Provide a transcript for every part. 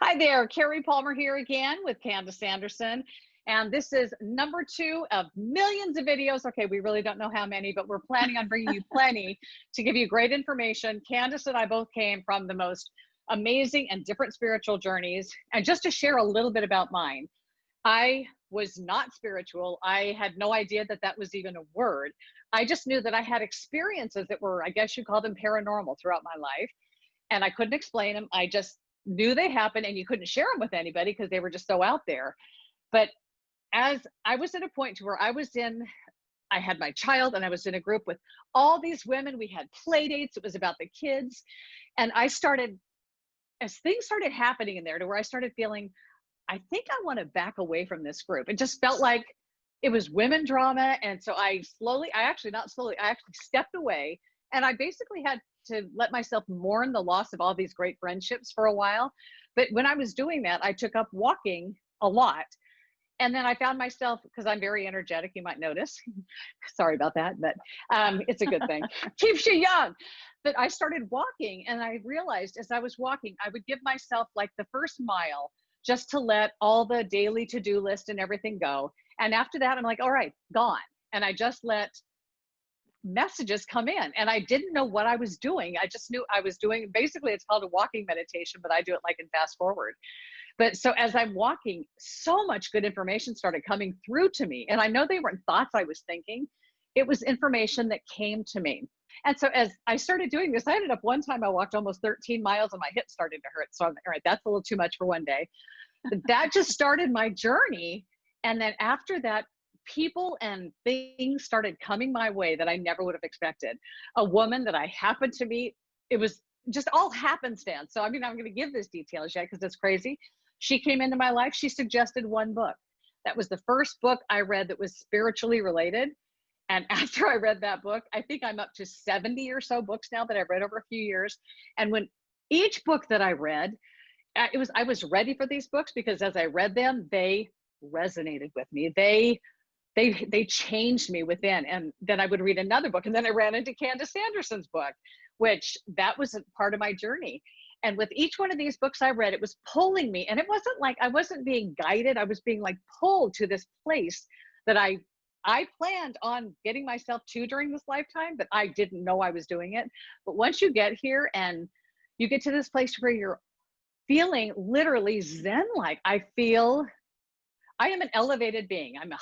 Hi there, Carrie Palmer here again with Candice Sanderson. And this is number 2 of millions of videos. Okay, we really don't know how many, but we're planning on bringing you plenty to give you great information. Candice and I both came from the most amazing and different spiritual journeys. And just to share a little bit about mine, I was not spiritual. I had no idea that that was even a word. I just knew that I had experiences that were, I guess you call them paranormal throughout my life. And I couldn't explain them. I just knew they happened, and you couldn't share them with anybody because they were just so out there. But as I was at a point to where I had my child and I was in a group with all these women. We had play dates. It was about the kids. And as things started happening in there to where I started feeling, I think I want to back away from this group. It just felt like it was women drama. And so I actually stepped away, and I basically had to let myself mourn the loss of all these great friendships for a while. But when I was doing that, I took up walking a lot. And then I found myself, because I'm very energetic, you might notice. Sorry about that, but it's a good thing. Keeps you young. But I started walking, and I realized as I was walking, I would give myself like the first mile just to let all the daily to-do list and everything go. And after that, I'm like, all right, gone. And I just let messages come in, and I didn't know what I was doing. I just knew I was doing, basically it's called a walking meditation, but I do it like in fast forward. But so as I'm walking, so much good information started coming through to me. And I know they weren't thoughts I was thinking. It was information that came to me. And so as I started doing this, I ended up one time I walked almost 13 miles and my hips started to hurt. So I'm all right, that's a little too much for one day. But that just started my journey. And then after that, people and things started coming my way that I never would have expected. A woman that I happened to meet, it was just all happenstance. So, I mean, I'm going to give this details yet because it's crazy. She came into my life. She suggested one book. That was the first book I read that was spiritually related. And after I read that book, I think I'm up to 70 or so books now that I've read over a few years. And when each book that I read, I was ready for these books because as I read them, they resonated with me. They changed me within. And then I would read another book, and then I ran into Candice Sanderson's book, which that was a part of my journey. And with each one of these books I read, it was pulling me. And it wasn't like I wasn't being guided. I was being like pulled to this place that I planned on getting myself to during this lifetime, but I didn't know I was doing it. But once you get here and you get to this place where you're feeling literally zen-like, I am an elevated being. I'm a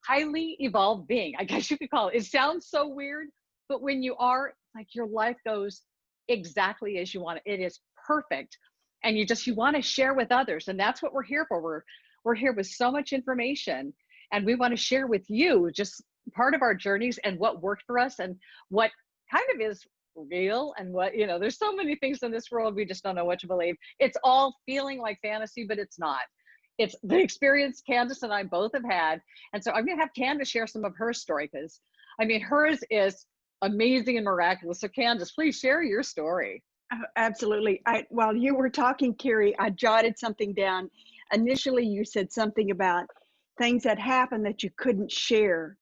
highly evolved being, I guess you could call it. It sounds so weird, but when you are, like, your life goes exactly as you want it. It is perfect. And you want to share with others. And that's what we're here for. We're here with so much information, and we want to share with you just part of our journeys and what worked for us and what kind of is real and what, there's so many things in this world we just don't know what to believe. It's all feeling like fantasy, but it's not. It's the experience Candice and I both have had. And so I'm going to have Candice share some of her story because, I mean, hers is amazing and miraculous. So Candice, please share your story. Absolutely. While you were talking, Carrie, I jotted something down. Initially, you said something about things that happened that you couldn't share.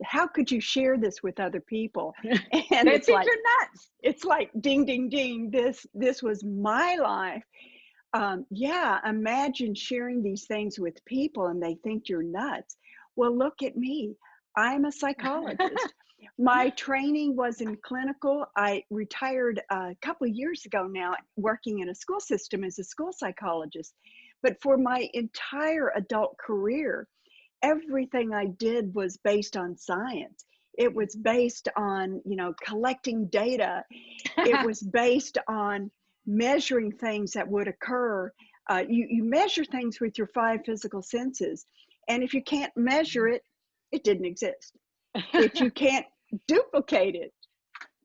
How could you share this with other people? And It's like, you're nuts. It's like, ding, ding, ding. This was my life. Yeah, imagine sharing these things with people and they think you're nuts. Well, look at me. I'm a psychologist. My training was in clinical. I retired a couple of years ago now, working in a school system as a school psychologist. But for my entire adult career, everything I did was based on science. It was based on, collecting data. It was based on measuring things that would occur. You measure things with your 5 physical senses. And if you can't measure it, it didn't exist. If you can't duplicate it,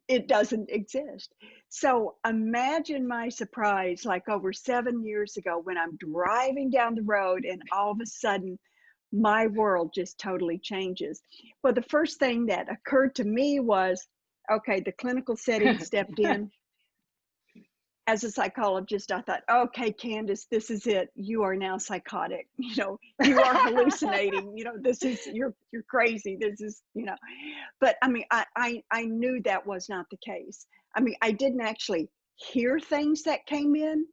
it doesn't exist. So imagine my surprise, like over 7 years ago, when I'm driving down the road and all of a sudden my world just totally changes. Well, the first thing that occurred to me was, okay, the clinical setting stepped in. As a psychologist, I thought, okay, Candice, this is it. You are now psychotic. You are hallucinating. You're crazy. But I mean, I knew that was not the case. I mean, I didn't actually hear things that came in,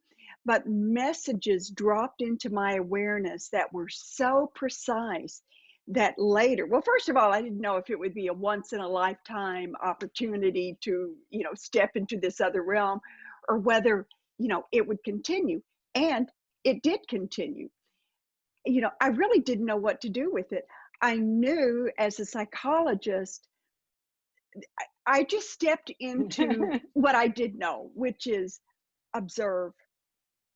but messages dropped into my awareness that were so precise that later, well, first of all, I didn't know if it would be a once in a lifetime opportunity to, step into this other realm, or whether, it would continue. And it did continue. I really didn't know what to do with it. I knew as a psychologist, I just stepped into what I did know, which is observe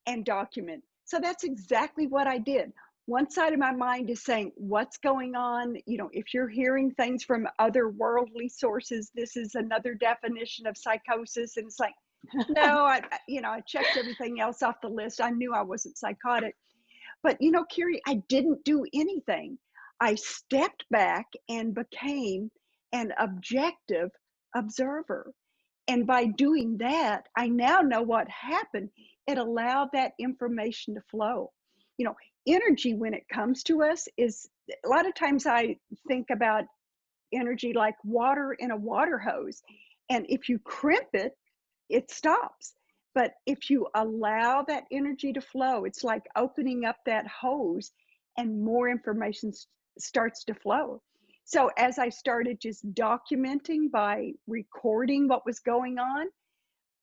and document. So that's exactly what I did. One side of my mind is saying, what's going on? If you're hearing things from other worldly sources, this is another definition of psychosis. And it's like, no, I checked everything else off the list. I knew I wasn't psychotic. But, Cari, I didn't do anything. I stepped back and became an objective observer. And by doing that, I now know what happened. It allowed that information to flow. Energy, when it comes to us, is a lot of times I think about energy like water in a water hose. And if you crimp it, it stops. But if you allow that energy to flow, it's like opening up that hose and more information starts to flow. So as I started just documenting by recording what was going on,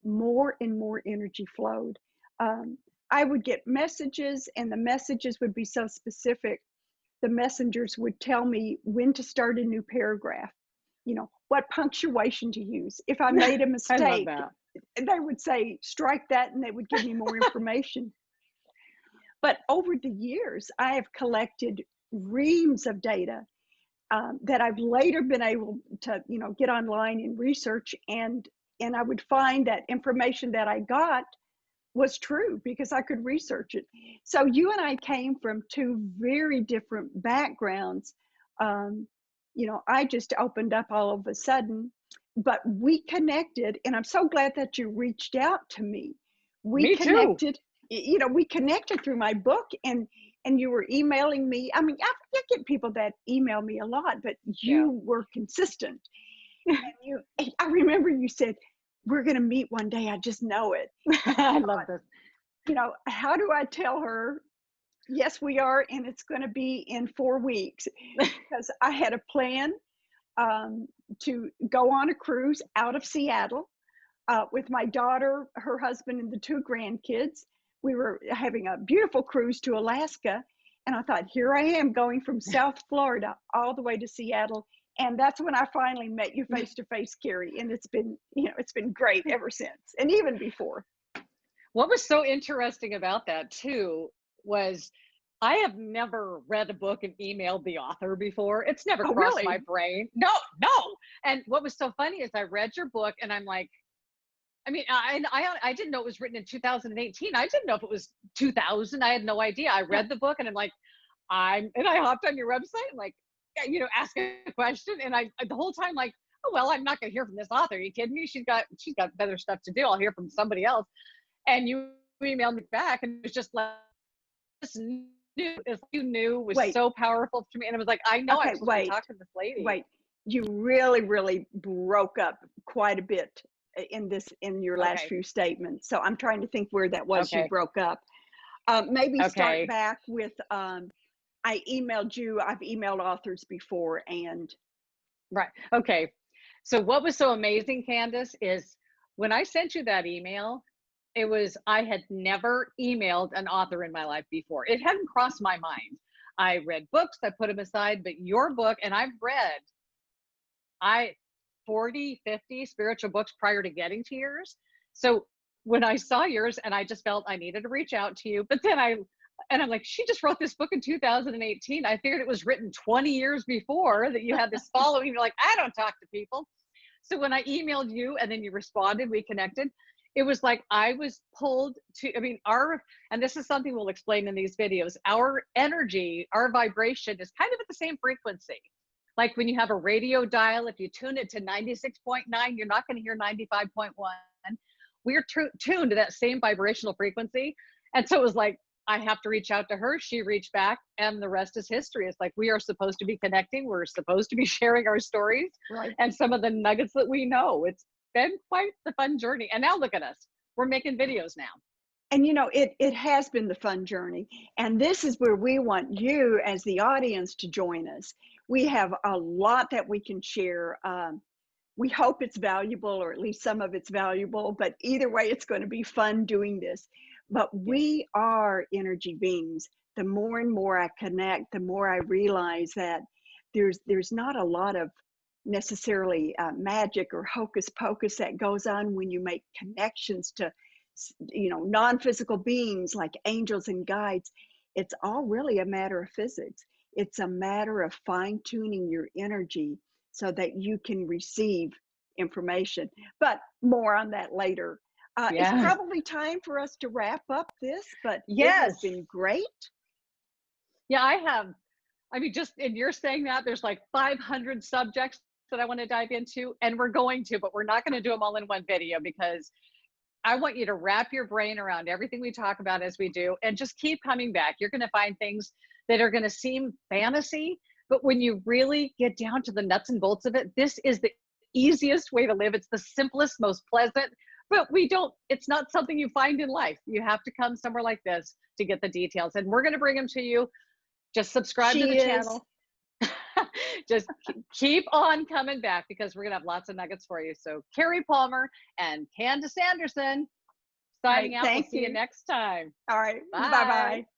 more and more energy flowed. I would get messages, and the messages would be so specific. The messengers would tell me when to start a new paragraph, what punctuation to use. If I made a I love mistake, that. they would say, strike that, and they would give me more information. But over the years, I have collected reams of data that I've later been able to, get online and research, and I would find that information that I got was true because I could research it. So you and I came from two very different backgrounds. I just opened up all of a sudden, but we connected, and I'm so glad that you reached out to me. We Me too. connected, we connected through my book, and you were emailing me. I mean, I get people that email me a lot, but you were consistent. And I remember you said, we're going to meet one day. I just know it. I love this. How do I tell her, yes, we are, and it's going to be in 4 weeks? Because I had a plan to go on a cruise out of Seattle with my daughter, her husband, and the 2 grandkids. We were having a beautiful cruise to Alaska. And I thought, here I am going from South Florida all the way to Seattle. And that's when I finally met you face to face, Cari. And it's been great ever since, and even before. What was so interesting about that too was I have never read a book and emailed the author before. It's never crossed Really? my brain. No. And what was so funny is I read your book and I'm like, I mean, I didn't know it was written in 2018. I didn't know if it was 2000. I had no idea. I read the book and I'm like, I hopped on your website and like, ask a question. And I the whole time like, oh, well, I'm not going to hear from this author. Are you kidding me? She's got better stuff to do. I'll hear from somebody else. And you emailed me back and it was just like, you knew was so powerful to me. And it was like, I know I'm supposed to talk to this lady. Wait, you really, really broke up quite a bit in your last few statements. So I'm trying to think where that was you broke up. Maybe start back with, I emailed you. I've emailed authors before, and. Right. Okay. So what was so amazing, Candice, is when I sent you that email, I had never emailed an author in my life before. It hadn't crossed my mind. I read books, I put them aside, but your book, and I've read 40, 50 spiritual books prior to getting to yours. So when I saw yours, and I just felt I needed to reach out to you, but then I'm like, she just wrote this book in 2018. I figured it was written 20 years before that you had this following. You're like, I don't talk to people. So when I emailed you and then you responded, we connected. It was like I was pulled to, and this is something we'll explain in these videos, our energy, our vibration is kind of at the same frequency. Like when you have a radio dial, if you tune it to 96.9, you're not going to hear 95.1. We're tuned to that same vibrational frequency. And so it was like, I have to reach out to her. She reached back, and the rest is history. It's like we are supposed to be connecting. We're supposed to be sharing our stories and some of the nuggets that we know. It's been quite the fun journey. And now look at us. We're making videos now. And you know, it has been the fun journey. And this is where we want you as the audience to join us. We have a lot that we can share. We hope it's valuable, or at least some of it's valuable, but either way, it's going to be fun doing this. But Yes. we are energy beings. The more and more I connect, the more I realize that there's not a lot of necessarily magic or hocus pocus that goes on when you make connections to, you know, non-physical beings like angels and guides. It's all really a matter of physics. It's a matter of fine tuning your energy so that you can receive information. But more on that later. It's Yeah. probably time for us to wrap up this, but it has Yes. been great. Yeah, I have. I mean, just in your saying that, there's like 500 subjects that I want to dive into, and we're going to, but we're not going to do them all in one video because I want you to wrap your brain around everything we talk about as we do and just keep coming back. You're going to find things that are going to seem fantasy, but when you really get down to the nuts and bolts of it, this is the easiest way to live. It's the simplest, most pleasant, but it's not something you find in life. You have to come somewhere like this to get the details, and we're going to bring them to you. Just subscribe to the She is. channel. Just keep on coming back because we're going to have lots of nuggets for you. So Cari Palmer and Candice Anderson All right. signing out. We'll Thank see you you. next time. All right. Bye Bye. bye.